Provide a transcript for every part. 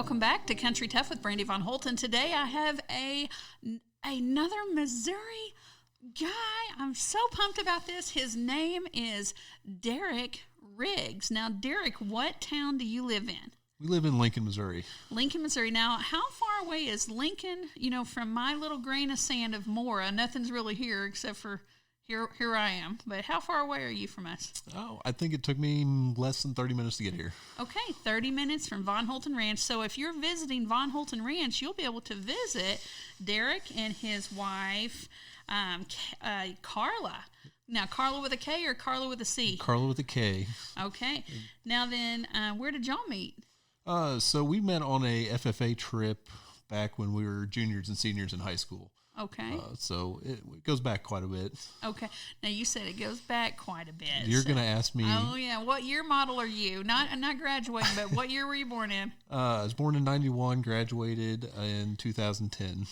welcome back to Country Tough with Brandy Von Holton. Today I have another Missouri guy. I'm so pumped about this. His name is Derek Riggs. Now, Derek, what town do you live in? We live in Lincoln, Missouri. Lincoln, Missouri. Now, how far away is Lincoln, from my little grain of sand of Mora? Nothing's really here except for here I am. But how far away are you from us? Oh, I think it took me less than 30 minutes to get here. Okay, 30 minutes from Von Holton Ranch. So if you're visiting Von Holton Ranch, you'll be able to visit Derek and his wife, Carla. Now, Carla with a K or Carla with a C? Carla with a K. Okay. Now then, where did y'all meet? So we met on a FFA trip back when we were juniors and seniors in high school. Okay. So it goes back quite a bit. Okay. Now, you said it goes back quite a bit. You're going to ask me. Oh, yeah. What year model are you? Not graduating, but what year were you born in? I was born in 91, graduated in 2010.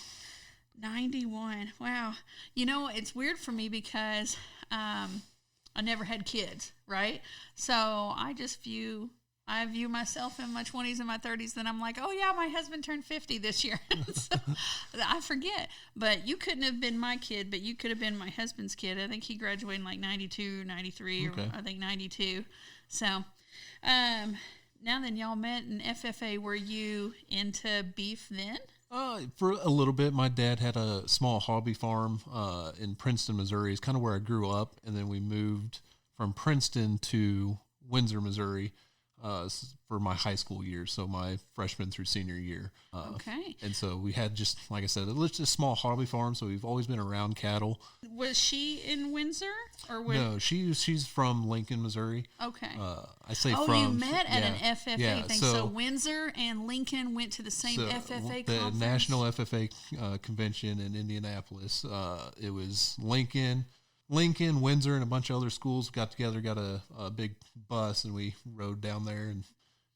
91. Wow. It's weird for me because I never had kids, right? So I view myself in my 20s and my 30s, then I'm like, oh, yeah, my husband turned 50 this year. So I forget. But you couldn't have been my kid, but you could have been my husband's kid. I think he graduated in like 92, 93, okay. Or I think 92. So now then, y'all met in FFA. Were you into beef then? For a little bit. My dad had a small hobby farm in Princeton, Missouri. It's kind of where I grew up. And then we moved from Princeton to Windsor, Missouri, for my high school years, so my freshman through senior year. Okay. And so we had just, like I said, it was just a small hobby farm, so we've always been around cattle. Was she in Windsor? No, she's from Lincoln, Missouri. Okay. I say from. Oh, you met at an FFA thing. So Windsor and Lincoln went to the same FFA conference? The National FFA convention in Indianapolis. It was Lincoln, Windsor, and a bunch of other schools got together, got a big bus, and we rode down there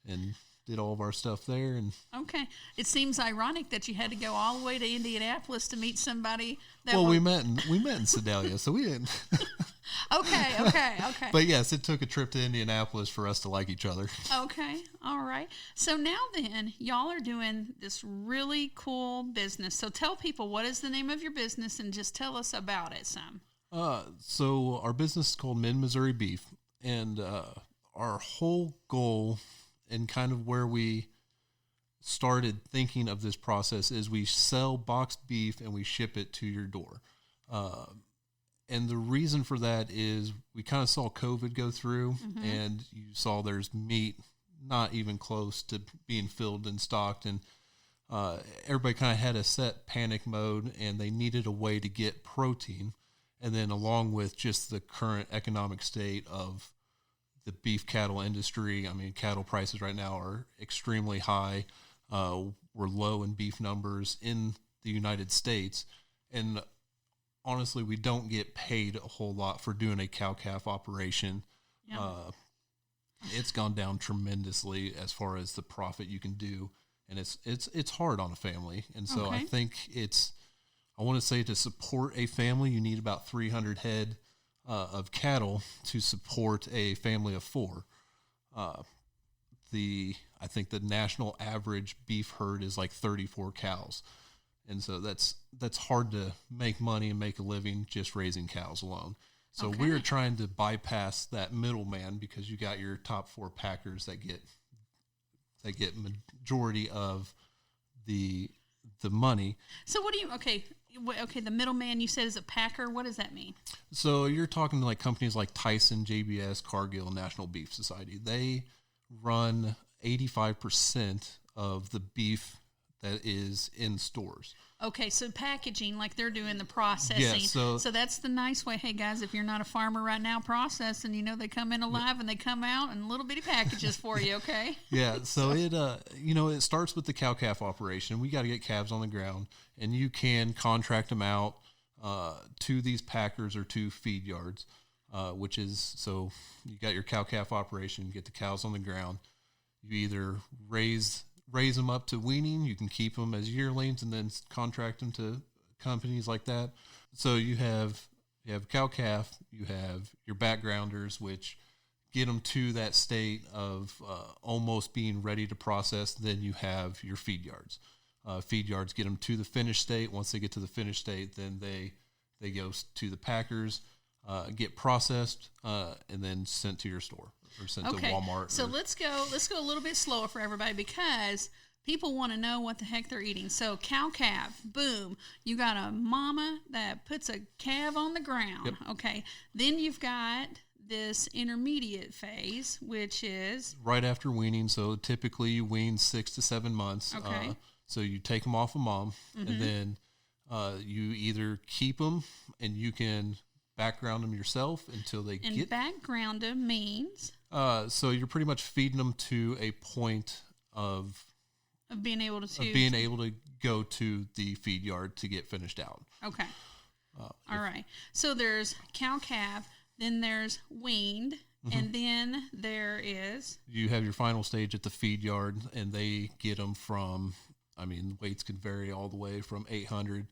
and did all of our stuff there. And okay. It seems ironic that you had to go all the way to Indianapolis to meet somebody. We met in Sedalia, so we didn't. Okay. But yes, it took a trip to Indianapolis for us to like each other. Okay. All right. So now then, y'all are doing this really cool business. So tell people, what is the name of your business, and just tell us about it some. So our business is called Mid-Missouri Beef, and our whole goal and kind of where we started thinking of this process is we sell boxed beef and we ship it to your door. And the reason for that is we kind of saw COVID go through, mm-hmm. and you saw there's meat not even close to being filled and stocked, and everybody kind of had a set panic mode, and they needed a way to get protein. And then along with just the current economic state of the beef cattle industry, I mean, cattle prices right now are extremely high. We're low in beef numbers in the United States. And honestly, we don't get paid a whole lot for doing a cow-calf operation. Yeah. It's gone down tremendously as far as the profit you can do. And it's hard on a family. And so I think I want to say to support a family, you need about 300 head of cattle to support a family of 4. I think the national average beef herd is like 34 cows. And so that's hard to make money and make a living just raising cows alone. So we're trying to bypass that middleman, because you got your top 4 packers that get majority of the money. So what do you, the middleman you said is a packer. What does that mean? So you're talking to like companies like Tyson, JBS, Cargill, National Beef Society. They run 85% of the beef that is in stores. Okay, so packaging, like they're doing the processing. Yeah, so that's the nice way. Hey, guys, if you're not a farmer right now processing, they come in alive and they come out in little bitty packages for you, okay? Yeah, so it starts with the cow-calf operation. We got to get calves on the ground, and you can contract them out to these packers or to feed yards, which is, so you got your cow-calf operation, you get the cows on the ground. You either raise them up to weaning. You can keep them as yearlings and then contract them to companies like that. So you have cow calf, you have your backgrounders, which get them to that state of almost being ready to process. Then you have your feed yards. Feed yards get them to the finished state. Once they get to the finished state, then they go to the packers, get processed, and then sent to your store or sent to Walmart. So let's go a little bit slower for everybody, because people want to know what the heck they're eating. So cow calf, boom. You got a mama that puts a calf on the ground. Yep. Okay. Then you've got this intermediate phase, which is right after weaning. So typically you wean 6 to 7 months. Okay. So you take them off of mom, and then you either keep them and you can background them yourself until they get. And background them means? So you're pretty much feeding them to a point of being able to go to the feed yard to get finished out. Okay. All right. So there's cow calf, then there's weaned, and then there is... You have your final stage at the feed yard, and they get them from... weights can vary all the way from 800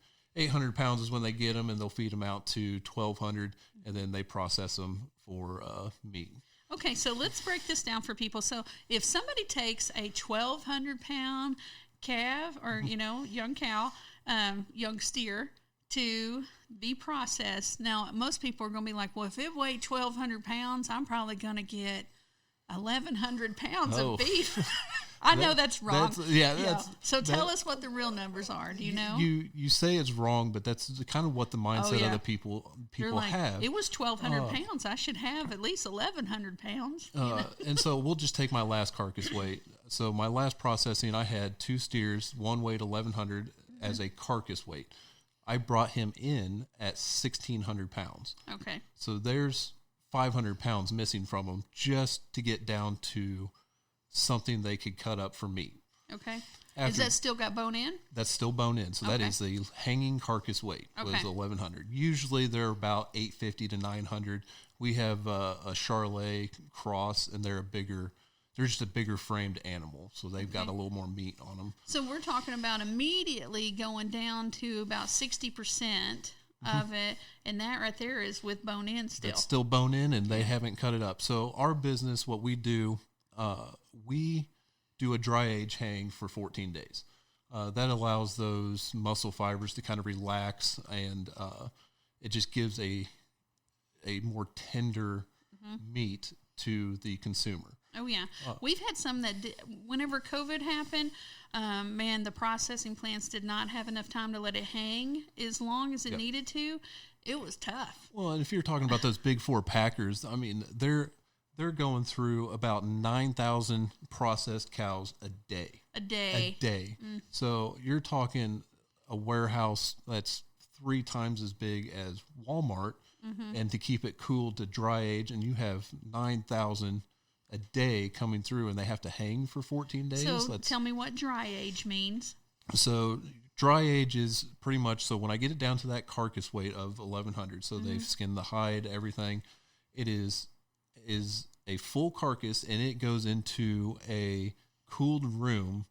pounds is when they get them, and they'll feed them out to 1,200, and then they process them for meat. Okay, so let's break this down for people. So if somebody takes a 1,200-pound calf or, young cow, young steer to be processed, now most people are going to be like, well, if it weighed 1,200 pounds, I'm probably going to get 1,100 pounds of beef. I know that's wrong. So tell us what the real numbers are. Do you know? You say it's wrong, but that's kind of what the mindset of the people like, have. It was 1,200 pounds. I should have at least 1,100 pounds. And so we'll just take my last carcass weight. So my last processing, I had 2 steers, one weighed 1,100 as a carcass weight. I brought him in at 1,600 pounds. Okay. So there's 500 pounds missing from him just to get down to something they could cut up for meat. Okay. Is that still got bone in? That's still bone in. So that is the hanging carcass weight was 1,100. Usually they're about 850 to 900. We have a Charolais cross, and they're just a bigger framed animal. So they've got a little more meat on them. So we're talking about immediately going down to about 60% of it. And that right there is with bone in still. It's still bone in, and they haven't cut it up. So our business, what we do, we do a dry age hang for 14 days. That allows those muscle fibers to kind of relax, and it just gives a more tender meat to the consumer. Oh, yeah. We've had some that whenever COVID happened, the processing plants did not have enough time to let it hang as long as it needed to. It was tough. Well, and if you're talking about those big 4 packers, they're going through about 9,000 processed cows a day. A day. Mm. So you're talking a warehouse that's 3 times as big as Walmart, and to keep it cool to dry age, and you have 9,000 a day coming through, and they have to hang for 14 days. So tell me what dry age means. So dry age is pretty much, so when I get it down to that carcass weight of 1,100, so they've skinned the hide, everything, it is a full carcass, and it goes into a cooled room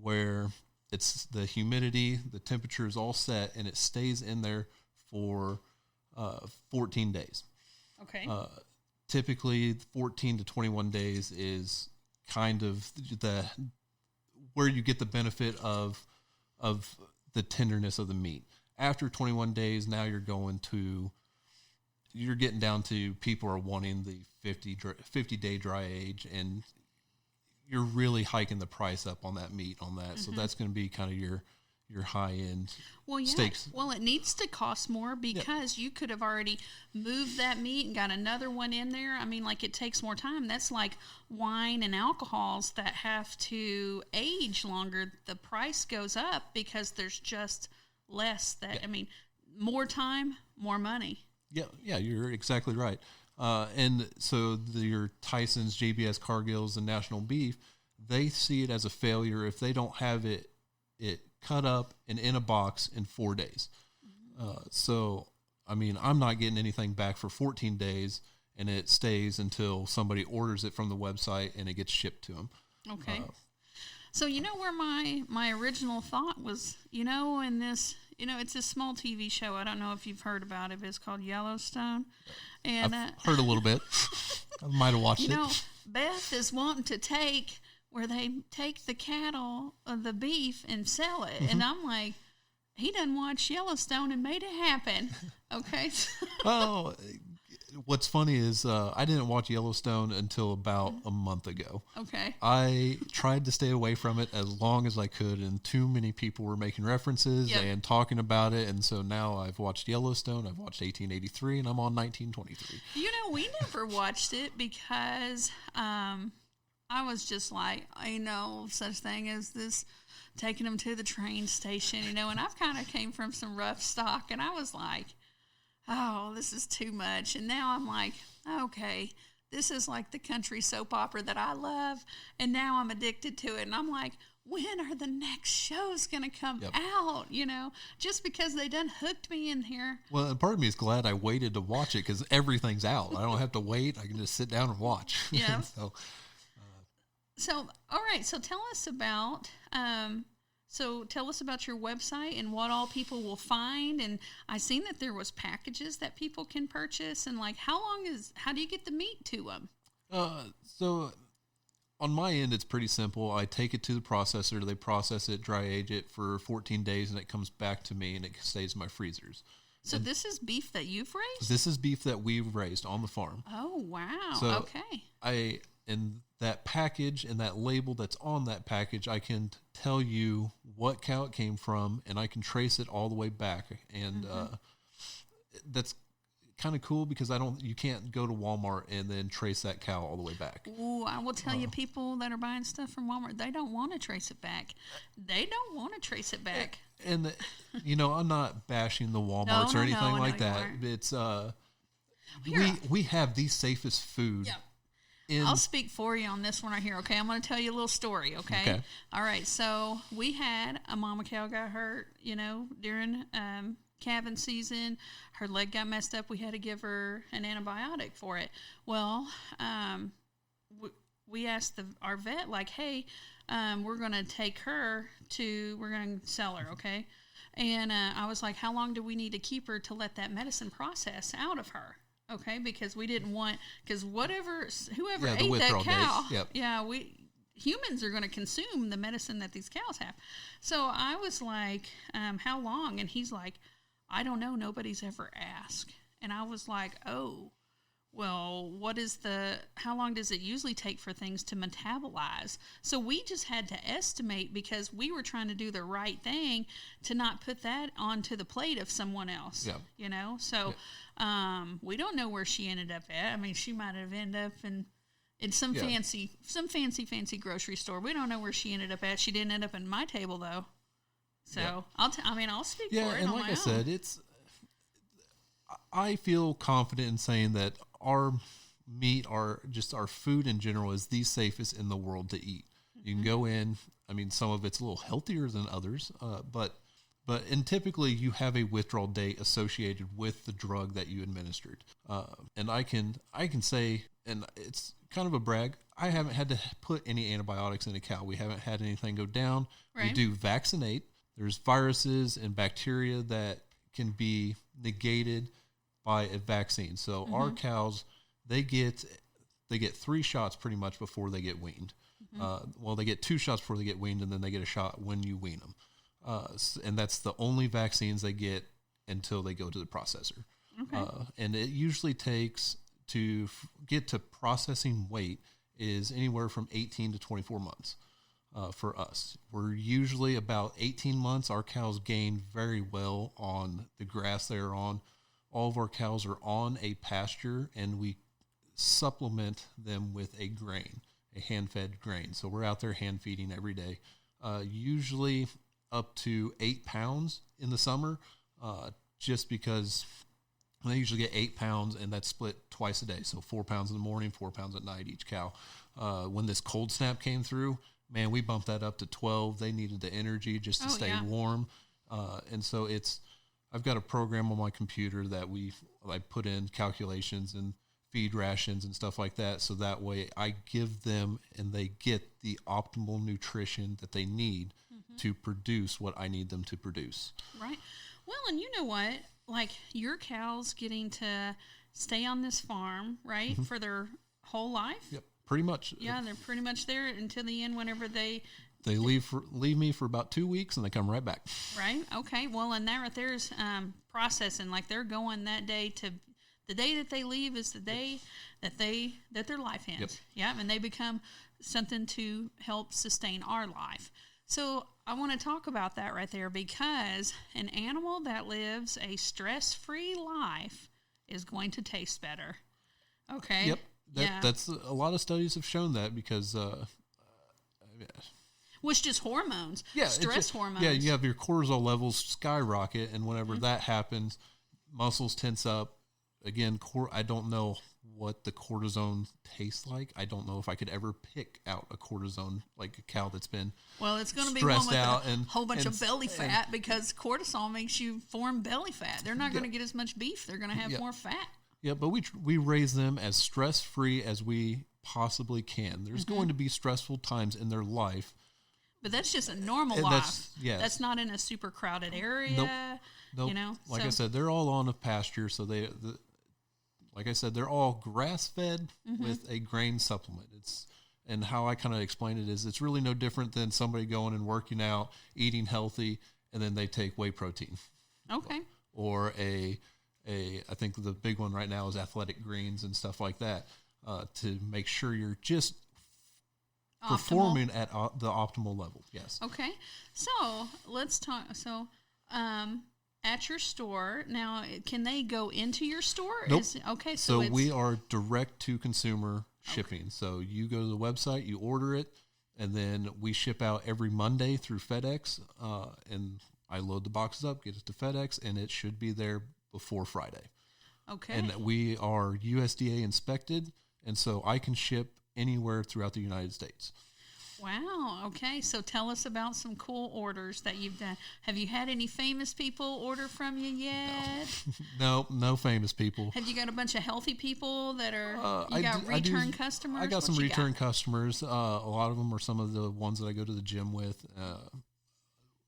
where it's the humidity, the temperature is all set, and it stays in there for 14 days. Okay. Typically 14 to 21 days is kind of where you get the benefit of the tenderness of the meat. After 21 days, now you're getting down to people are wanting the 50-day dry age, and you're really hiking the price up on that meat on that. So that's going to be kind of your high-end steaks. Well, it needs to cost more because you could have already moved that meat and got another one in there. It takes more time. That's like wine and alcohols that have to age longer. The price goes up because there's just less more time, more money. Yeah, you're exactly right. And so your Tyson's, JBS Cargill's, and National Beef, they see it as a failure if they don't have it cut up and in a box in 4 days. So, I'm not getting anything back for 14 days, and it stays until somebody orders it from the website and it gets shipped to them. Okay. So where my original thought was, in it's a small TV show. I don't know if you've heard about it. It's called Yellowstone. And I've heard a little bit. I might have watched it. Beth is wanting to take where they take the cattle, the beef, and sell it. And I'm like, he done watched Yellowstone and made it happen. Okay. Oh, what's funny is I didn't watch Yellowstone until about a month ago. Okay. I tried to stay away from it as long as I could, and too many people were making references and talking about it. And so now I've watched Yellowstone, I've watched 1883, and I'm on 1923. We never watched it because I was just like, I know such thing as this, taking them to the train station, and I've kind of came from some rough stock, and I was like, oh, this is too much. And now I'm like, okay, this is like the country soap opera that I love, and now I'm addicted to it. And I'm like, when are the next shows going to come out, just because they done hooked me in here. Well, and part of me is glad I waited to watch it because everything's out. I don't have to wait. I can just sit down and watch. Yeah. So, all right. So tell us about... tell us about your website and what all people will find. And I seen that there was packages that people can purchase. And how do you get the meat to them? So on my end, it's pretty simple. I take it to the processor. They process it, dry age it for 14 days, and it comes back to me, and it stays in my freezers. So this is beef that you've raised? This is beef that we've raised on the farm. Oh, wow. So okay. In that package and that label that's on that package, I can tell you what cow it came from, and I can trace it all the way back. And that's kind of cool because you can't go to Walmart and then trace that cow all the way back. Ooh, I will tell you, people that are buying stuff from Walmart, they don't want to trace it back. And I'm not bashing the Walmarts or anything like that. It's we have the safest food. Yeah. I'll speak for you on this one right here, okay? I'm going to tell you a little story, okay? All right, so we had a mama cow got hurt, during calving season. Her leg got messed up. We had to give her an antibiotic for it. Well, we asked our vet, hey, we're going to take her we're going to sell her, okay? And I was like, how long do we need to keep her to let that medicine process out of her? Okay, because we didn't want, because whoever ate that cow, humans are going to consume the medicine that these cows have. So I was like, how long? And he's like, I don't know. Nobody's ever asked. And I was like, oh, well, how long does it usually take for things to metabolize? So we just had to estimate because we were trying to do the right thing to not put that onto the plate of someone else, So we don't know where she ended up at. I mean, she might have ended up in some fancy grocery store. We don't know where she ended up at. She didn't end up in my table though. So I'll speak for it. Yeah, and like I said, I feel confident in saying that our meat, our food in general, is the safest in the world to eat. You can go in. I mean, some of it's a little healthier than others, and typically you have a withdrawal date associated with the drug that you administered. And I can say, and it's kind of a brag, I haven't had to put any antibiotics in a cow. We haven't had anything go down. Right. We do vaccinate. There's viruses and bacteria that can be negated by a vaccine. So our cows, they get 3 shots pretty much before they get weaned. They get 2 shots before they get weaned, and then they get a shot when you wean them. And that's the only vaccines they get until they go to the processor. Okay. And it usually takes to get to processing weight is anywhere from 18 to 24 months. For us, we're usually about 18 months. Our cows gain very well on the grass they're on. All of our cows are on a pasture, and we supplement them with a grain, a hand-fed grain. So we're out there hand feeding every day, usually up to 8 pounds in the summer, just because they usually get 8 pounds, and that's split twice a day. So 4 pounds in the morning, 4 pounds at night each cow. When this cold snap came through, man, we bumped that up to 12. They needed the energy just to stay warm. And so I've got a program on my computer that I put in calculations and feed rations and stuff like that. So that way I give them and they get the optimal nutrition that they need to produce what I need them to produce. Right. Well, and you know what? Like your cows getting to stay on this farm, right, for their whole life. Yep, pretty much. Yeah, they're pretty much there until the end. Whenever they leave me for about 2 weeks and they come right back. Right. Okay. Well, and that right there is processing. Like they're going that day to the day that they leave is the day that their life ends. Yep. Yeah, and they become something to help sustain our life. So I want to talk about that right there because an animal that lives a stress-free life is going to taste better. Okay. Yep. That's a lot of studies have shown that because. Which just hormones, stress hormones. Yeah, you have your cortisol levels skyrocket, and whenever that happens, muscles tense up. Again, I don't know what the cortisone tastes like. I don't know if I could ever pick out a cortisone, like a cow that's been it's going to be one with out a whole bunch of belly fat because cortisol makes you form belly fat. They're not going to get as much beef. They're going to have more fat. Yeah, but we raise them as stress-free as we possibly can. There's going to be stressful times in their life. But that's just a normal life. That's not in a super crowded area. Nope. You know, like I said, they're all on a pasture, so like I said, they're all grass-fed with a grain supplement. And how I kind of explain it is, it's really no different than somebody going and working out, eating healthy, and then they take whey protein. Okay. Or I think the big one right now is athletic greens and stuff like that, to make sure you're just performing at the optimal level. Yes. Okay. So let's talk. So, at your store now, can they go into your store? Nope. Okay. So we are direct to consumer shipping. So you go to the website, you order it, and then we ship out every Monday through FedEx. And I load the boxes up, get it to FedEx, and it should be there before Friday. Okay. And we are USDA inspected, and so I can ship anywhere throughout the United States. Wow. Okay. So tell us about some cool orders that you've done. Have you had any famous people order from you yet? No famous people. Have you got a bunch of healthy people that are, return customers? I got some return customers. A lot of them are some of the ones that I go to the gym with.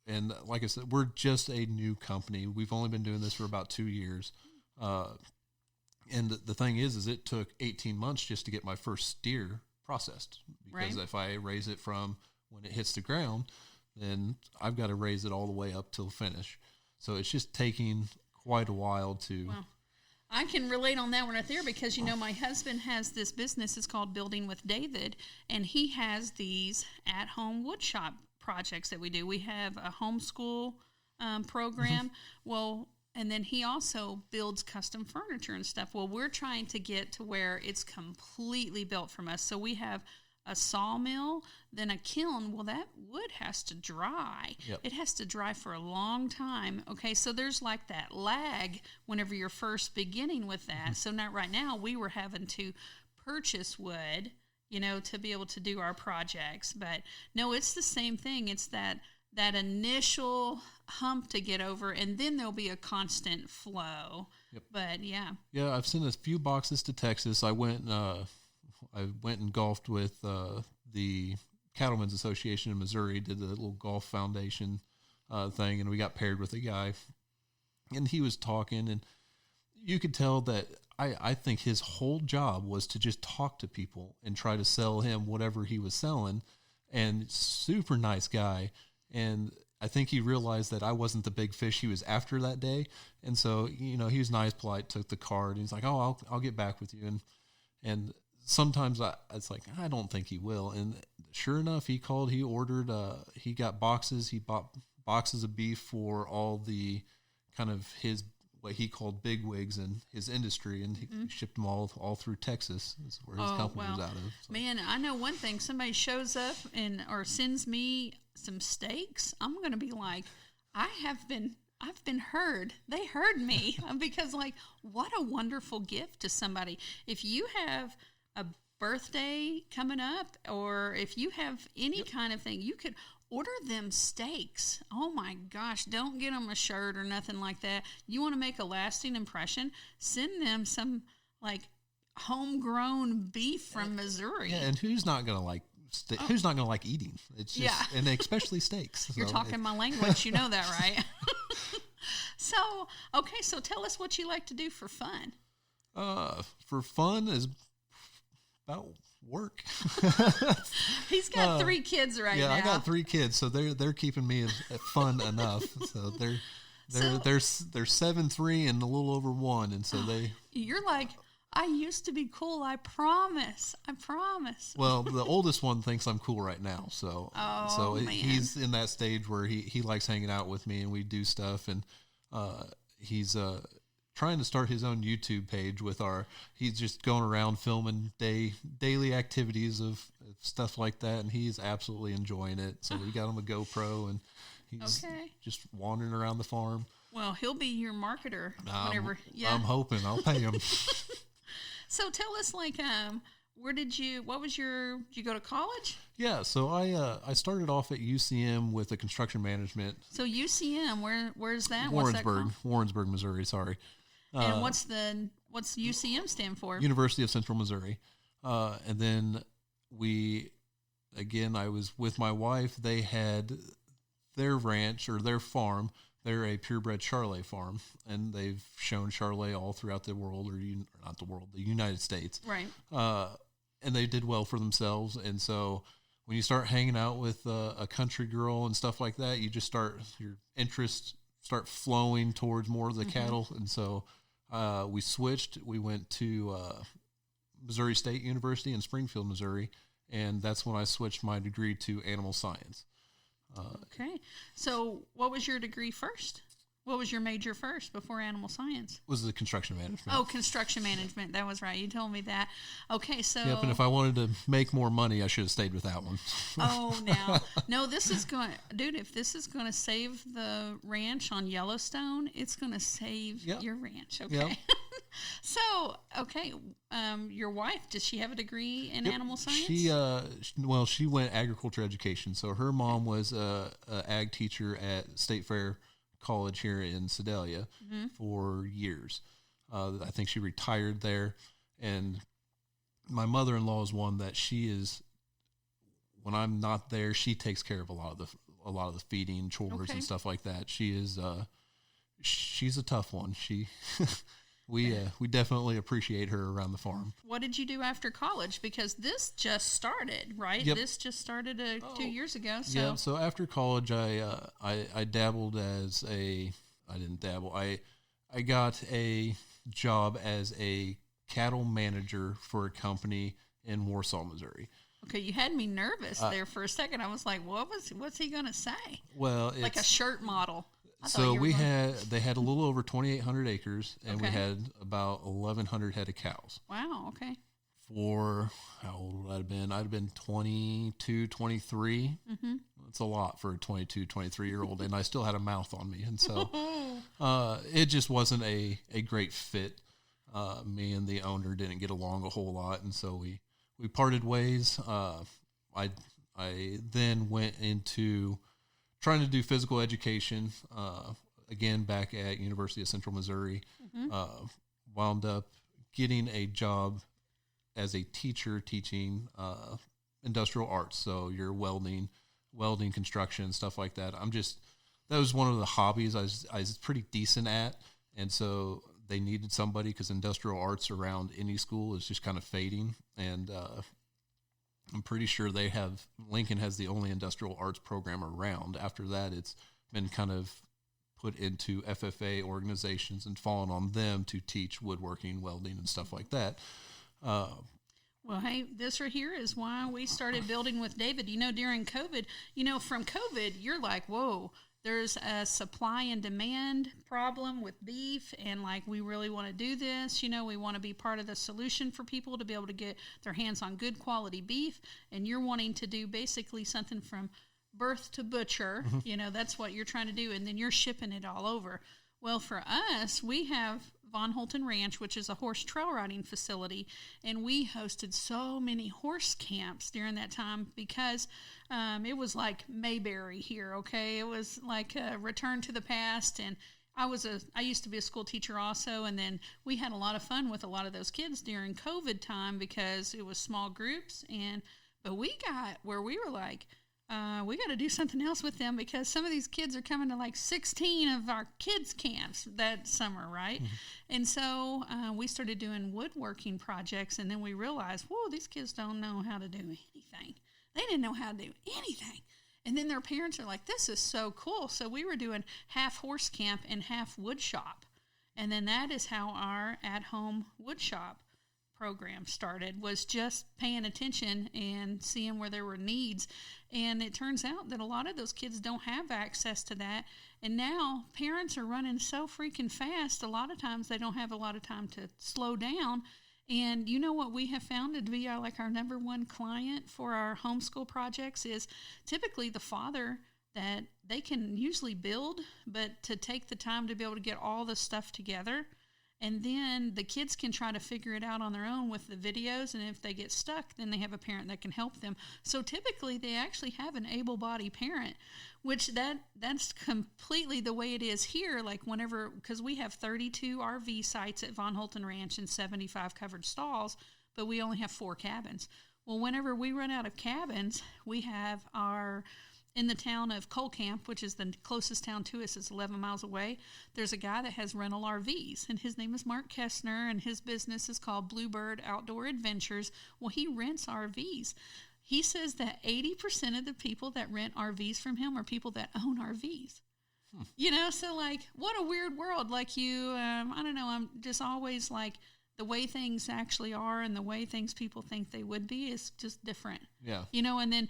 And like I said, we're just a new company. We've only been doing this for about 2 years. And the thing is it took 18 months just to get my first steer processed. Because if I raise it from when it hits the ground, then I've got to raise it all the way up till finish. So it's just taking quite a while to... Wow. I can relate on that one right there because, my husband has this business. It's called Building with David, and he has these at-home woodshop projects that we do. We have a homeschool program. Well, and then he also builds custom furniture and stuff. Well, we're trying to get to where it's completely built from us. So we have a sawmill, then a kiln. Well, that wood has to dry. Yep. It has to dry for a long time. Okay, so there's like that lag whenever you're first beginning with that. So not right now, we were having to purchase wood, to be able to do our projects. But no, it's the same thing. It's that initial hump to get over, and then there'll be a constant flow. Yep. But yeah, I've sent a few boxes to Texas. I went and golfed with the Cattlemen's Association in Missouri. Did the little golf foundation thing, and we got paired with a guy, and he was talking, and you could tell that I think his whole job was to just talk to people and try to sell him whatever he was selling. And super nice guy. And I think he realized that I wasn't the big fish he was after that day. And so, he was nice, polite, took the card. And he's like, oh, I'll get back with you. And sometimes it's like, I don't think he will. And sure enough, he called, he ordered, he got boxes. He bought boxes of beef for all the kind of what he called bigwigs in his industry, and he shipped them all through Texas. That's where his company was out of. So. Man, I know one thing. Somebody shows up or sends me some steaks, I'm going to be like, I've been heard. They heard me because what a wonderful gift to somebody. If you have a birthday coming up, or if you have any kind of thing, you could order them steaks. Oh my gosh, don't get them a shirt or nothing like that. You want to make a lasting impression, send them some homegrown beef from Missouri. Yeah, and who's not going to like who's not going to like eating? It's just, and especially steaks. You're talking my language. You know that, right? So, okay, so tell us what you like to do for fun. For fun is about work. He's got 3 kids right yeah, now. I got 3 kids, so they're keeping me fun enough. So they're 7, 3, and a little over 1, and so they. You're like, I used to be cool. I promise. Well, the oldest one thinks I'm cool right now, so man. he's in that stage where he likes hanging out with me and we do stuff, and he's trying to start his own YouTube page with he's just going around filming daily activities of stuff like that, and he's absolutely enjoying it. So we got him a GoPro, and he's just wandering around the farm. Well, he'll be your marketer whenever. I'm hoping I'll pay him. So tell us, like, did you go to college? Yeah, so I started off at UCM with a construction management. So UCM, where's that? Warrensburg, Missouri, sorry. And what's UCM stand for? University of Central Missouri. And then I was with my wife. They had their ranch or their farm. They're a purebred Charolais farm, and they've shown Charolais all throughout the world, not the world, the United States. Right. And they did well for themselves. And so when you start hanging out with a country girl and stuff like that, your interests start flowing towards more of the cattle. And so we switched. We went to Missouri State University in Springfield, Missouri, and that's when I switched my degree to animal science. Okay. So what was your degree first? What was your major first before animal science? Was the construction management. Oh, construction management. That was right. You told me that. Okay, so. Yep, and if I wanted to make more money, I should have stayed with that one. No, this is going to, dude, if this is going to save the ranch on Yellowstone, it's going to save your ranch. Okay. Yep. So, okay, your wife, does she have a degree in animal science? She went agriculture education. So her mom was a ag teacher at State Fair College here in Sedalia for years. I think she retired there, and my mother-in-law is one that when I'm not there, she takes care of a lot of the feeding chores and stuff like that. She's a tough one. We definitely appreciate her around the farm. What did you do after college? Because this just started, right? Yep. This just started 2 years ago. So. Yeah. So after college, I dabbled I didn't dabble. I got a job as a cattle manager for a company in Warsaw, Missouri. Okay, you had me nervous there for a second. I was like, what's he going to say? Well, it's like a shirt model. So they had a little over 2,800 acres, and we had about 1,100 head of cows. Wow, okay. For, how old would I have been? I'd have been 22, 23. Mm-hmm. That's a lot for a 22, 23-year-old, and I still had a mouth on me. And so it just wasn't a great fit. Me and the owner didn't get along a whole lot, and so we parted ways. I then went into trying to do physical education, again, back at University of Central Missouri. Wound up getting a job as a teacher teaching industrial arts. So your welding, construction, stuff like that. That was one of the hobbies I was pretty decent at. And so they needed somebody because industrial arts around any school is just kind of fading. And I'm pretty sure Lincoln has the only industrial arts program around. After that, it's been kind of put into FFA organizations and fallen on them to teach woodworking, welding, and stuff like that. Well, hey, this right here is why we started building with David. During COVID, from COVID, you're like, whoa, there's a supply and demand problem with beef, and like, we really want to do this. We want to be part of the solution for people to be able to get their hands on good quality beef, and you're wanting to do basically something from birth to butcher. That's what you're trying to do, and then you're shipping it all over. Well, for us, we have Von Holton Ranch, which is a horse trail riding facility, and we hosted so many horse camps during that time because it was like Mayberry here, okay? It was like a return to the past, and I used to be a school teacher also, and then we had a lot of fun with a lot of those kids during COVID time because it was small groups, but we got where we were like, we got to do something else with them because some of these kids are coming to like 16 of our kids' camps that summer, right? Mm-hmm. And so we started doing woodworking projects, and then we realized, whoa, these kids don't know how to do anything. They didn't know how to do anything. And then their parents are like, this is so cool. So we were doing half horse camp and half wood shop. And then that is how our at-home wood shop program started, was just paying attention and seeing where there were needs. And it turns out that a lot of those kids don't have access to that. And now parents are running so freaking fast, a lot of times they don't have a lot of time to slow down. And you know what we have found to be our number one client for our homeschool projects is typically the father that they can usually build, but to take the time to be able to get all the stuff together. And then the kids can try to figure it out on their own with the videos. And if they get stuck, then they have a parent that can help them. So typically they actually have an able-bodied parent, which that's completely the way it is here. Like whenever, because we have 32 RV sites at Von Holten Ranch and 75 covered stalls, but we only have 4 cabins. Well, whenever we run out of cabins, we have in the town of Colcamp, which is the closest town to us, is 11 miles away, there's a guy that has rental RVs, and his name is Mark Kessner, and his business is called Bluebird Outdoor Adventures. Well, he rents RVs. He says that 80% of the people that rent RVs from him are people that own RVs. You know, so like, what a weird world. Like I don't know, I'm just always like, the way things actually are and the way things people think they would be is just different. Yeah. You know, and then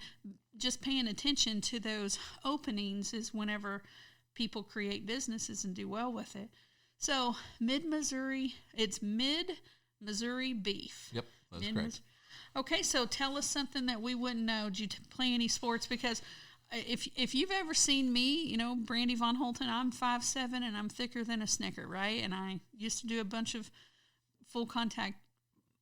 just paying attention to those openings is whenever people create businesses and do well with it. So Mid-Missouri, it's Mid-Missouri Beef. Yep, that's correct. Okay, so tell us something that we wouldn't know. Did you play any sports? Because if you've ever seen me, you know, Brandy Von Holten, I'm 5'7" and I'm thicker than a Snicker, right? And I used to do a bunch of full contact,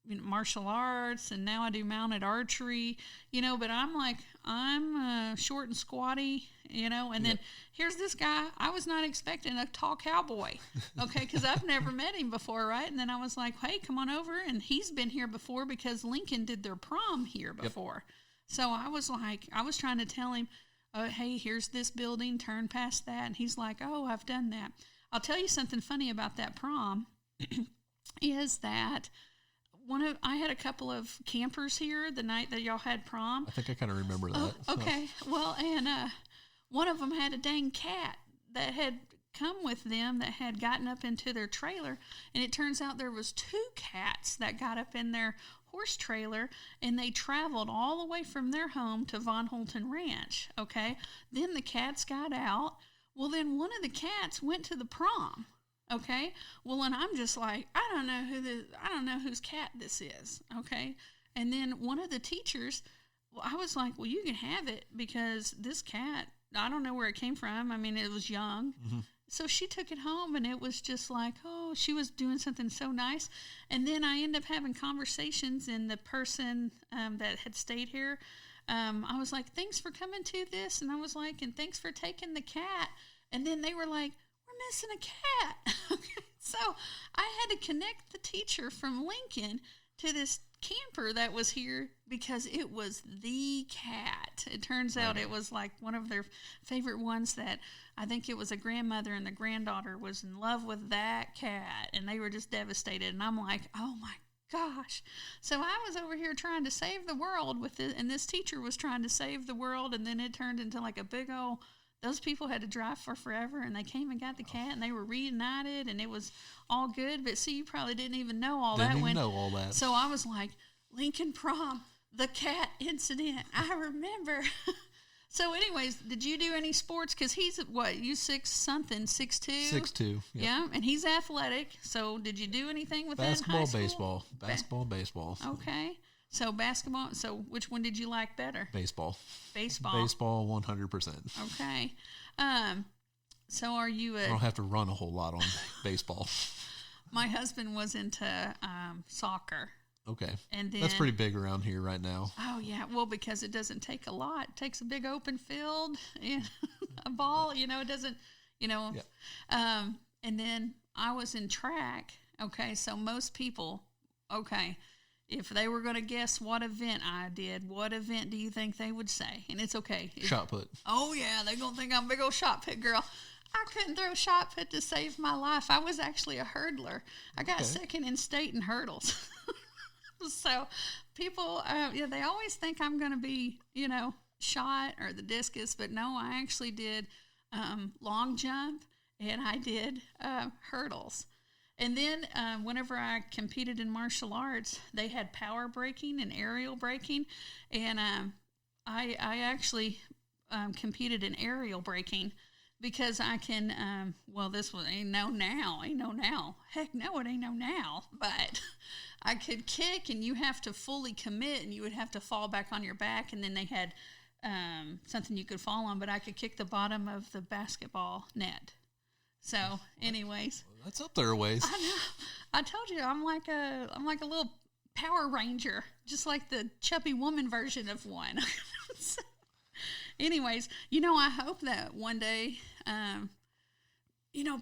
you know, martial arts, and now I do mounted archery, you know, but I'm short and squatty, you know, and then here's this guy. I was not expecting a tall cowboy, okay, because I've never met him before, right? And then I was like, hey, come on over, and he's been here before because Lincoln did their prom here before. Yep. So I was trying to tell him, hey, here's this building, turn past that, and he's like, oh, I've done that. I'll tell you something funny about that prom. Is that I had a couple of campers here the night that y'all had prom. I think I kind of remember that. Oh, okay. Well, and one of them had a dang cat that had come with them that had gotten up into their trailer, and it turns out there was 2 cats that got up in their horse trailer, and they traveled all the way from their home to Von Holten Ranch, okay? Then the cats got out. Well, then one of the cats went to the prom. Okay, well, and I'm just like, I don't know whose cat this is. Okay, and then one of the teachers, well, I was like, well, you can have it because this cat, I don't know where it came from. I mean, it was young. Mm-hmm. So she took it home, and it was just like, oh, she was doing something so nice. And then I ended up having conversations, and the person that had stayed here, I was like, thanks for coming to this. And I was like, and thanks for taking the cat. And then they were like, missing a cat. Okay, so I had to connect the teacher from Lincoln to this camper that was here because it was the cat. It turns out it was like one of their favorite ones that I think it was a grandmother and the granddaughter was in love with that cat, and they were just devastated. And I'm like, oh my gosh. So I was over here trying to save the world with it, and this teacher was trying to save the world, and then it turned into like a big old, those people had to drive for forever, and they came and got the cat, and they were reunited, and it was all good. But see, you probably didn't even know all that. Didn't even know all that. So I was like, Lincoln prom, the cat incident. I remember. So anyways, did you do any sports? Because he's, what, you 6'something", 6'2"? 6'2", yep. Yeah, and he's athletic. So did you do anything with basketball, that in high school? Basketball, baseball. Okay. So basketball, so which one did you like better? Baseball. Baseball. Baseball, 100%. Okay. So are you I don't have to run a whole lot on baseball. My husband was into soccer. Okay. And then, that's pretty big around here right now. Oh, yeah. Well, because it doesn't take a lot. It takes a big open field and a ball. You know, it doesn't, you know. Yep. And then I was in track. Okay. So most people, okay, if they were going to guess what event I did, what event do you think they would say? And it's okay. Shot put. Oh, yeah, they're going to think I'm a big old shot put girl. I couldn't throw shot put to save my life. I was actually a hurdler. I got second in state in hurdles. So people, they always think I'm going to be, shot or the discus, but no, I actually did long jump and I did hurdles. And then whenever I competed in martial arts, they had power breaking and aerial breaking, and I actually competed in aerial breaking because I can. This was ain't no now. Heck no, it ain't no now. But I could kick, and you have to fully commit, and you would have to fall back on your back, and then they had something you could fall on. But I could kick the bottom of the basketball net. So, anyways, that's up there a ways. I know. I told you I'm like a little Power Ranger, just like the chubby woman version of one. So, anyways, I hope that one day,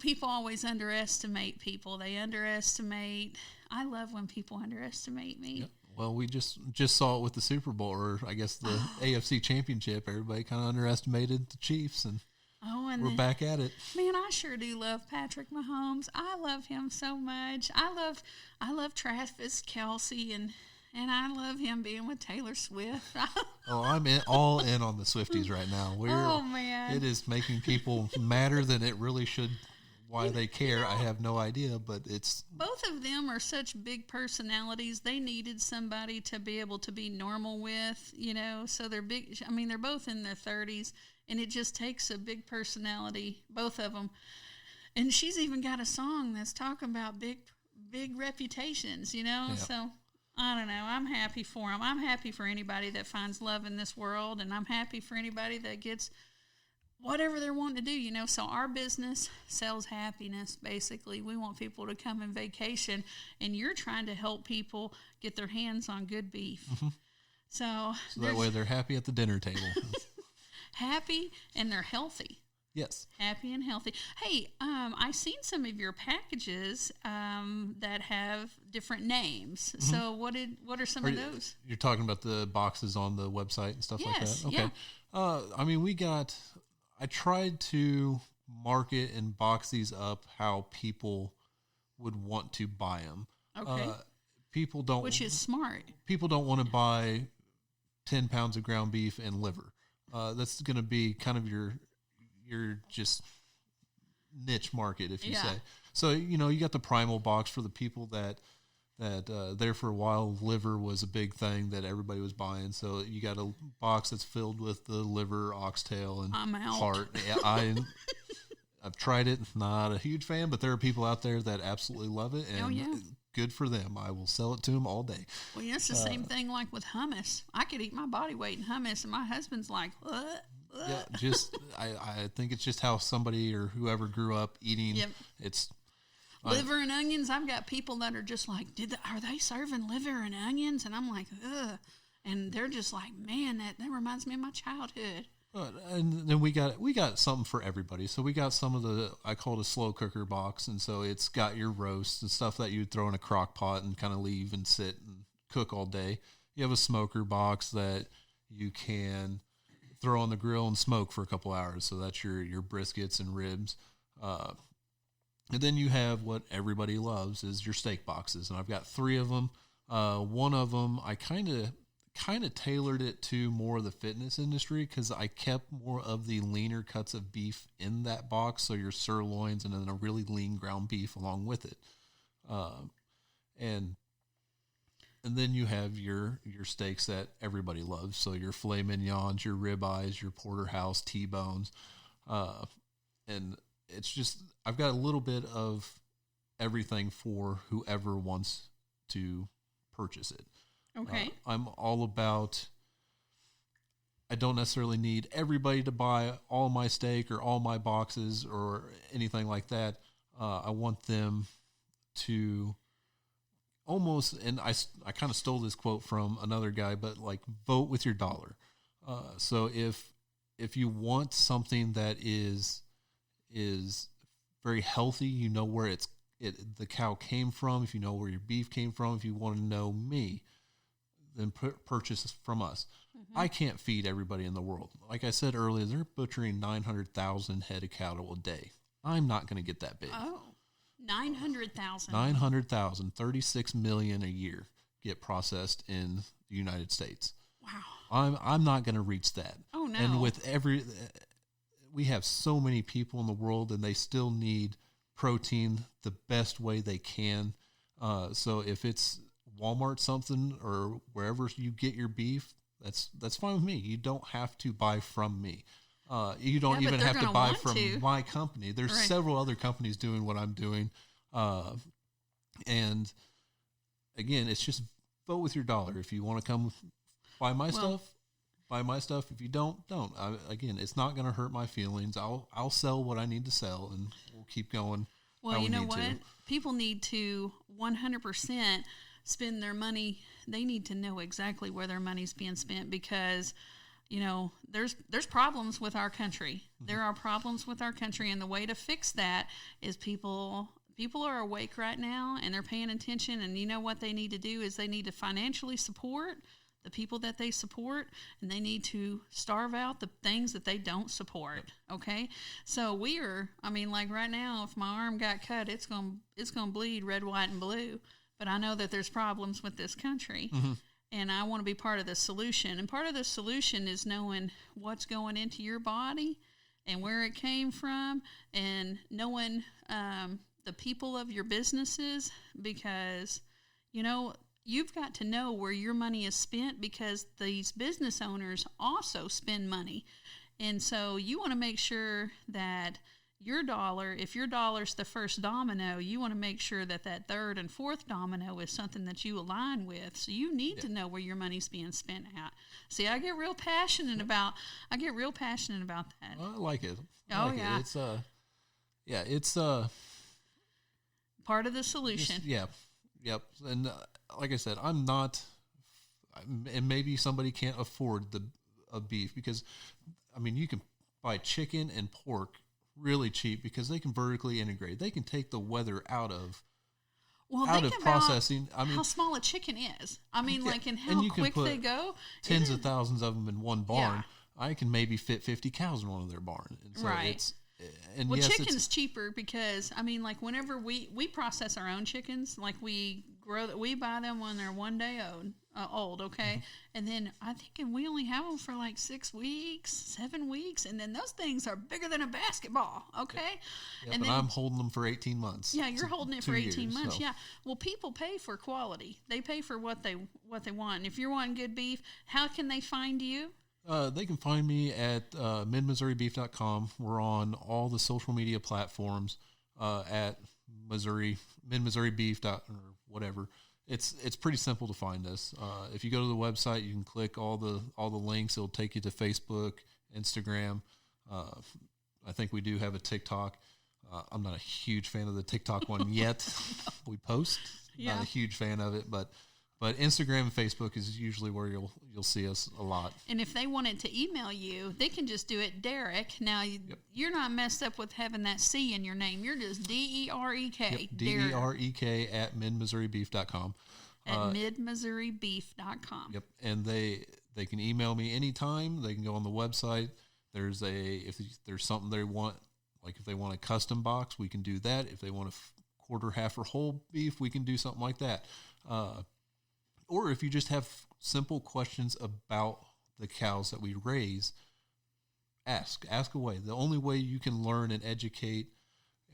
people always underestimate people. They underestimate. I love when people underestimate me. Yep. Well, we just saw it with the Super Bowl, or I guess the AFC Championship. Everybody kind of underestimated the Chiefs, and we're back at it. Man, I sure do love Patrick Mahomes. I love him so much. I love Travis Kelce, and I love him being with Taylor Swift. I'm all in on the Swifties right now. Man. It is making people madder than it really should. Why they care, I have no idea, but it's... Both of them are such big personalities. They needed somebody to be able to be normal with, so they're big. I mean, they're both in their 30s, and it just takes a big personality, both of them. And she's even got a song that's talking about big reputations, Yeah. So I don't know. I'm happy for them. I'm happy for anybody that finds love in this world, and I'm happy for anybody that gets whatever they're wanting to do, So our business sells happiness, basically. We want people to come and vacation, and you're trying to help people get their hands on good beef. Mm-hmm. So that way they're happy at the dinner table. Happy, and they're healthy. Yes. Happy and healthy. Hey, I seen some of your packages that have different names. Mm-hmm. So what are some of those? You're talking about the boxes on the website and stuff like that? Okay. Yeah. I tried to market and box these up how people would want to buy them. Okay. Which is smart. People don't want to buy 10 pounds of ground beef and liver. That's going to be kind of your just niche market, if you say. So, you got the primal box for the people that there for a while, liver was a big thing that everybody was buying. So you got a box that's filled with the liver, oxtail, and heart. Yeah, I've tried it. Not a huge fan, but there are people out there that absolutely love it, and good for them. I will sell it to them all day. Well, it's the same thing like with hummus. I could eat my body weight in hummus, and my husband's like, what? Yeah, I think it's just how somebody or whoever grew up eating. Yep. It's liver and onions. I've got people that are just like, are they serving liver and onions? And I'm like, ugh. And they're just like, man, that reminds me of my childhood. And then we got something for everybody. So we got some of I call it a slow cooker box. And so it's got your roasts and stuff that you'd throw in a crock pot and kind of leave and sit and cook all day. You have a smoker box that you can throw on the grill and smoke for a couple hours. So that's your briskets and ribs. And then you have what everybody loves is your steak boxes. And I've got 3 of them. One of them, I kind of tailored it to more of the fitness industry because I kept more of the leaner cuts of beef in that box. So your sirloins and then a really lean ground beef along with it. And then you have your steaks that everybody loves. So your filet mignons, your ribeyes, your porterhouse, T-bones. And it's just, I've got a little bit of everything for whoever wants to purchase it. Okay. I'm all about, I don't necessarily need everybody to buy all my steak or all my boxes or anything like that. I want them to almost, and I kind of stole this quote from another guy, but like vote with your dollar. So if you want something that is very healthy, where the cow came from, if you know where your beef came from, if you want to know me, then purchase from us. I can't feed everybody in the world. Like I said earlier, they're butchering 900,000 head of cattle a day. I'm not going to get that big. Oh, 900,000. 900,000, 36 million a year get processed in the United States. Wow. I'm not going to reach that. Oh, no. And with we have so many people in the world, and they still need protein the best way they can. So if it's Walmart something or wherever you get your beef, that's fine with me. You don't have to buy from me. You don't even have to buy from my company. There's several other companies doing what I'm doing. And again, it's just vote with your dollar. If you want to come buy my stuff, buy my stuff. If you don't. Again, it's not going to hurt my feelings. I'll sell what I need to sell, and we'll keep going. Well, you know what? People need to 100% spend their money. They need to know exactly where their money's being spent, because, there's problems with our country. Mm-hmm. There are problems with our country, and the way to fix that is people are awake right now, and they're paying attention, and you know what they need to do is they need to financially support the people that they support, and they need to starve out the things that they don't support. Okay. So like right now, if my arm got cut, it's going to bleed red, white, and blue. But I know that there's problems with this country, mm-hmm. and I want to be part of the solution. And part of the solution is knowing what's going into your body and where it came from, and knowing the people of your businesses, because, you've got to know where your money is spent, because these business owners also spend money. And so you want to make sure that if your dollar's the first domino, you want to make sure that that third and fourth domino is something that you align with. So you need to know where your money's being spent at. See, I get real passionate about that. I like it. It's part of the solution. Yep. And like I said, I'm not, and maybe somebody can't afford a beef, because, you can buy chicken and pork really cheap because they can vertically integrate. They can take the weather out of processing. How small a chicken is. And how quick they go. Tens of thousands of them in one barn. Yeah. I can maybe fit 50 cows in one of their barn. And so right. Chicken's cheaper because, whenever we process our own chickens, we buy them when they're 1 day old, okay? Mm-hmm. And then I think we only have them for 6 weeks, 7 weeks, and then those things are bigger than a basketball, okay? Yep, and then I'm holding them for 18 months. Yeah, you're holding it for 18 months, so. Yeah. Well, people pay for quality. They pay for what they want. And if you're wanting good beef, how can they find you? They can find me at midmissouribeef.com. We're on all the social media platforms at midmissouribeef or whatever. It's pretty simple to find us. If you go to the website, you can click all the links. It'll take you to Facebook, Instagram. I think we do have a TikTok. I'm not a huge fan of the TikTok one yet. We post. Yeah. Not a huge fan of it, but Instagram and Facebook is usually where you'll see us a lot. And if they wanted to email you, they can just do it Derek. Now, You're not messed up with having that C in your name. You're just DEREK. Yep, DEREK at midmissouribeef.com. At midmissouribeef.com. Yep, and they can email me anytime. They can go on the website. If there's something they want, if they want a custom box, we can do that. If they want a quarter, half, or whole beef, we can do something like that. Or if you just have simple questions about the cows that we raise, ask away. The only way you can learn and educate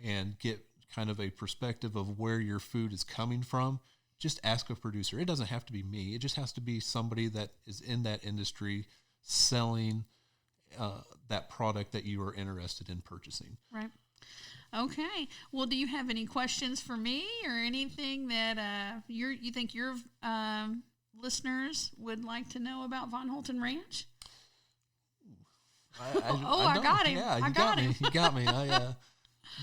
and get kind of a perspective of where your food is coming from, just ask a producer. It doesn't have to be me. It just has to be somebody that is in that industry selling that product that you are interested in purchasing. Right. Okay. Well, do you have any questions for me or anything that you think your listeners would like to know about Von Holton Ranch? I got him. Yeah, you got me.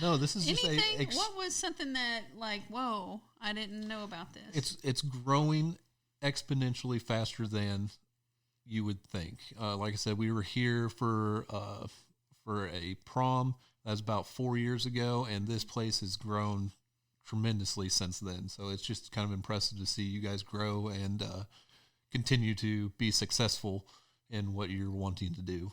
No, this is anything, just what was something that whoa, I didn't know about this? It's growing exponentially faster than you would think. Like I said, we were here for a prom. That was about 4 years ago, and this place has grown tremendously since then. So it's just kind of impressive to see you guys grow and continue to be successful in what you're wanting to do.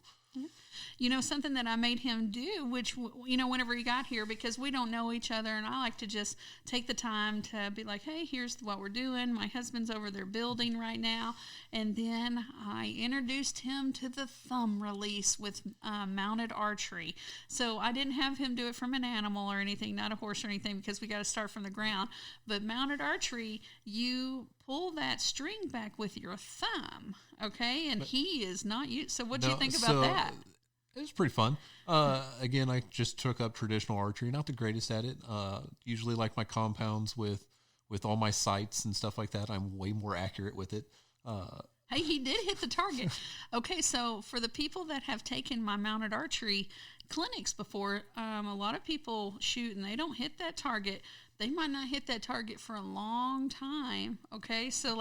Something that I made him do, which, whenever he got here, because we don't know each other, and I like to just take the time to be like, hey, here's what we're doing. My husband's over there building right now. And then I introduced him to the thumb release with mounted archery. So I didn't have him do it from an animal or anything, not a horse or anything, because we got to start from the ground. But mounted archery, you pull that string back with your thumb, okay? And he is not used. So what do you think about that? It was pretty fun. Again, I just took up traditional archery. Not the greatest at it. Usually like my compounds with all my sights and stuff like that. I'm way more accurate with it. Hey, he did hit the target. Okay, so for the people that have taken my mounted archery clinics before, a lot of people shoot and they don't hit that target. They might not hit that target for a long time, okay? So,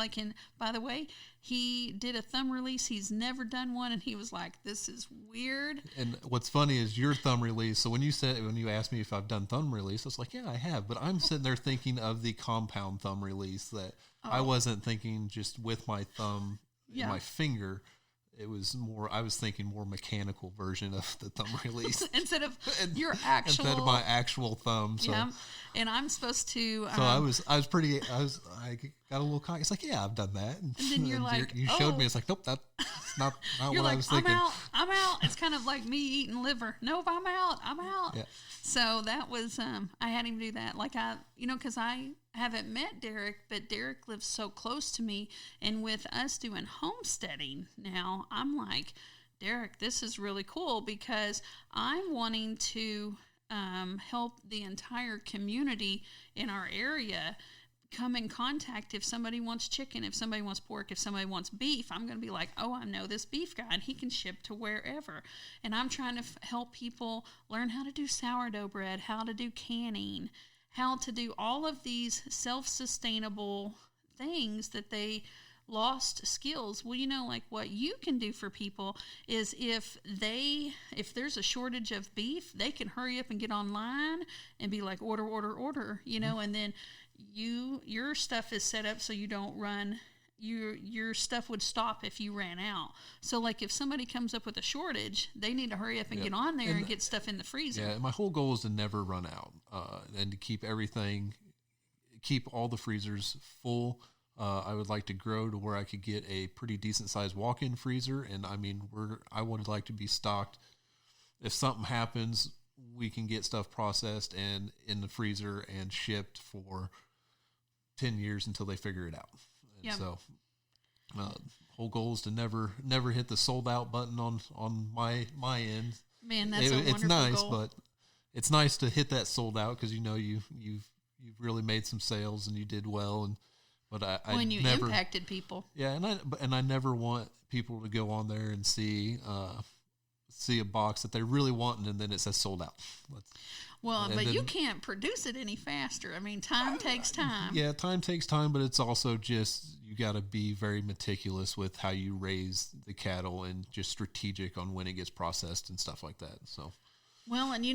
by the way, he did a thumb release. He's never done one, and he was like, this is weird. And what's funny is your thumb release. So when you asked me if I've done thumb release, I was like, yeah, I have. But I'm sitting there thinking of the compound thumb release that I wasn't thinking just with my thumb and my finger. It was I was thinking more mechanical version of the thumb release. Instead of my actual thumb. So. Yeah. And I'm supposed to. So I got a little cocky. It's like, yeah, I've done that. And then you're like, you showed me. It's like, nope, that's not what I was thinking. I'm out. It's kind of like me eating liver. Nope, I'm out. Yeah. So that was, I had him do that. Because I haven't met Derek, but Derek lives so close to me. And with us doing homesteading now, I'm like, Derek, this is really cool because I'm wanting to help the entire community in our area come in contact. If somebody wants chicken, if somebody wants pork, if somebody wants beef, I'm going to be like, oh, I know this beef guy and he can ship to wherever. And I'm trying to help people learn how to do sourdough bread, how to do canning, how to do all of these self-sustainable things that they lost skills. Well, what you can do for people is if there's a shortage of beef, they can hurry up and get online and be like, order, and then your stuff is set up so you don't run. Your stuff would stop if you ran out. So if somebody comes up with a shortage, they need to hurry up and get on there and get stuff in the freezer. Yeah, my whole goal is to never run out and to keep all the freezers full. I would like to grow to where I could get a pretty decent sized walk-in freezer. And I would like to be stocked. If something happens, we can get stuff processed and in the freezer and shipped for 10 years until they figure it out. And so whole goal is to never hit the sold out button on my end. Man, that's a wonderful it's nice, goal. But it's nice to hit that sold out because you've really made some sales and you did well. But when you never impacted people. Yeah, and I never want people to go on there and see a box that they really want and then it says sold out. You can't produce it any faster. Time takes time. Yeah, time takes time, but it's also just you got to be very meticulous with how you raise the cattle and just strategic on when it gets processed and stuff like that. So, well, and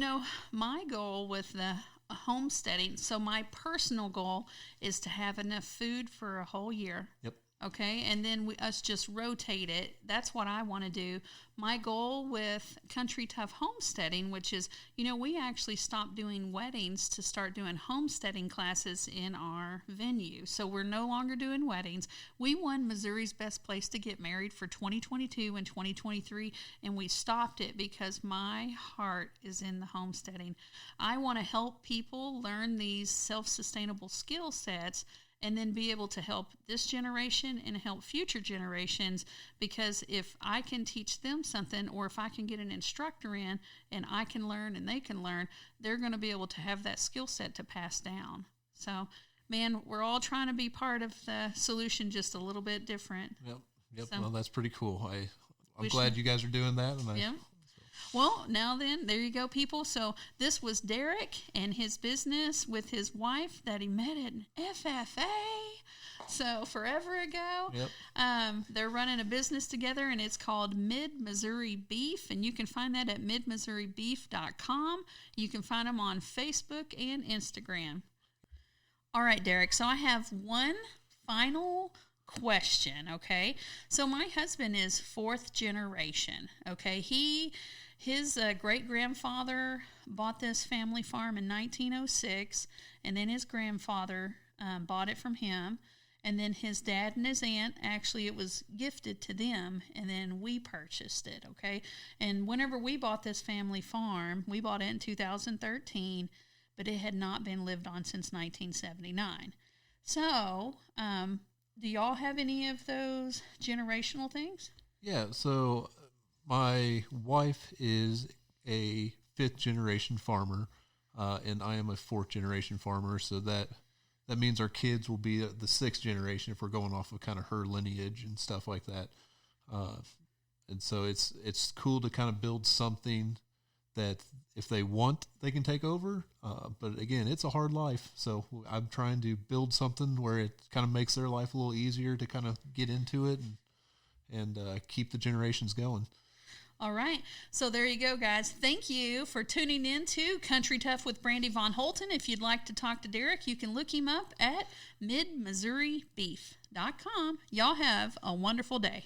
my goal with the homesteading. So my personal goal is to have enough food for a whole year. Yep. Okay. And then us just rotate it. That's what I want to do. My goal with Country Tough Homesteading, which is, we actually stopped doing weddings to start doing homesteading classes in our venue. So we're no longer doing weddings. We won Missouri's Best Place to Get Married for 2022 and 2023, and we stopped it because my heart is in the homesteading. I want to help people learn these self-sustainable skill sets and then be able to help this generation and help future generations, because if I can teach them something, or if I can get an instructor in and I can learn and they can learn, they're going to be able to have that skill set to pass down. So, man, we're all trying to be part of the solution, just a little bit different. Yep. So, well, that's pretty cool. I'm glad you guys are doing that. And Well, now then, there you go, people. So this was Derek and his business with his wife that he met at FFA. So forever ago. Yep. They're running a business together, and it's called Mid-Missouri Beef, and you can find that at midmissouribeef.com. You can find them on Facebook and Instagram. All right, Derek, so I have one final question, okay? So my husband is fourth generation, okay? His great-grandfather bought this family farm in 1906, and then his grandfather bought it from him, and then his dad and his aunt, actually it was gifted to them, and then we purchased it, okay? And whenever we bought this family farm, we bought it in 2013, but it had not been lived on since 1979. So, do y'all have any of those generational things? Yeah, so my wife is a fifth generation farmer, and I am a fourth generation farmer. So that means our kids will be the sixth generation if we're going off of kind of her lineage and stuff like that. And so it's cool to kind of build something that if they want, they can take over. But again, it's a hard life. So I'm trying to build something where it kind of makes their life a little easier to kind of get into it and keep the generations going. All right. So there you go, guys. Thank you for tuning in to Country Tough with Brandy Von Holton. If you'd like to talk to Derek, you can look him up at midmissouribeef.com. Y'all have a wonderful day.